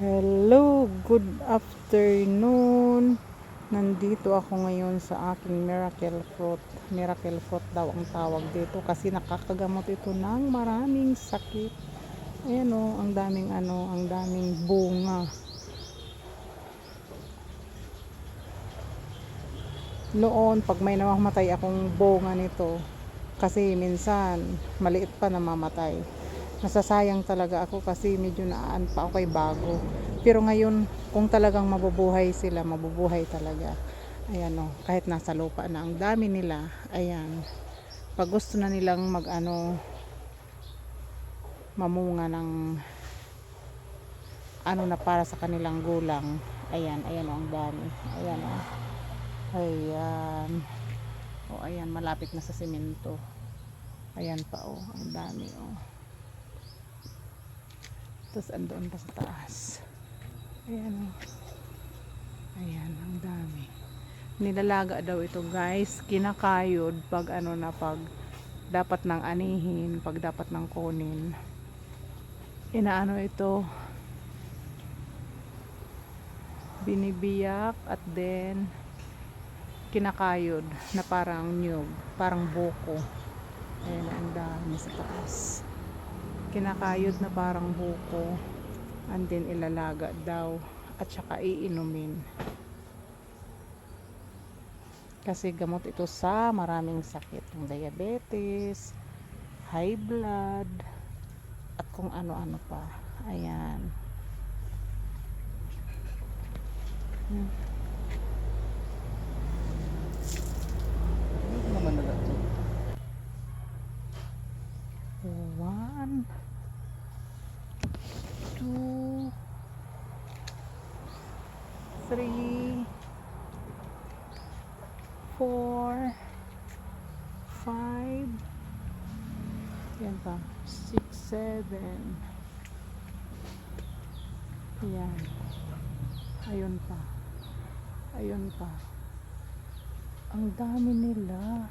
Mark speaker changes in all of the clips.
Speaker 1: Hello, good afternoon. Nandito ako ngayon sa aking miracle fruit. Miracle fruit daw ang tawag dito kasi nakakagamot ito ng maraming sakit. Ayan o, ang daming bunga. Noon, pag may namamatay akong bunga nito, kasi minsan maliit pa namamatay. Nasasayang talaga ako kasi medyo naan pa ako kay bago. Pero ngayon, kung talagang mabubuhay sila, mabubuhay talaga. Ayan o, kahit nasa lupa na ang dami nila. Ayan, pag gusto na nilang mamunga ng na para sa kanilang gulang. Ayan, ayan o, ang dami. Ayan o. Ayan. O, ayan, malapit na sa simento. Ayan pa o, ang dami o. Tapos andoon pa sa taas. Ayan o. Ayan, ang dami. Nilalaga daw ito guys. Kinakayod pag pag dapat ng anihin, pag dapat ng kunin. Inaano ito. Binibiyak at then kinakayod na parang nyug, parang buko. Ayan, ang dami sa taas. Kinakayod na parang buko. And then ilalaga daw at saka iinumin. Kasi gamot ito sa maraming sakit, yung diabetes, high blood, at kung ano-ano pa. Ayan.
Speaker 2: Naman na dato.
Speaker 1: 1 2 3 4 5 yan pa 6 7 yan, ayun pa, ayun pa, ang dami nila.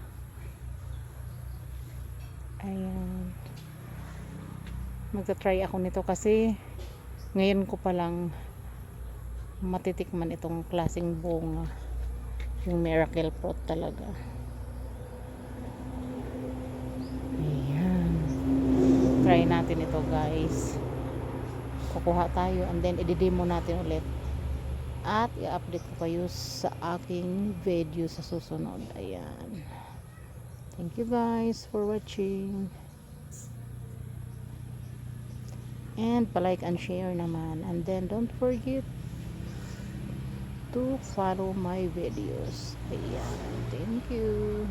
Speaker 1: Ayan, magta-try ako nito kasi ngayon ko palang matitikman itong klaseng bunga, yung miracle fruit talaga. Ayan, try natin ito guys. Kukuha tayo and then i-demo natin ulit at i-update ko kayo sa aking video sa susunod. Ayan, thank you guys for watching and palike and share naman, and then don't forget to follow my videos. Ayan, thank you.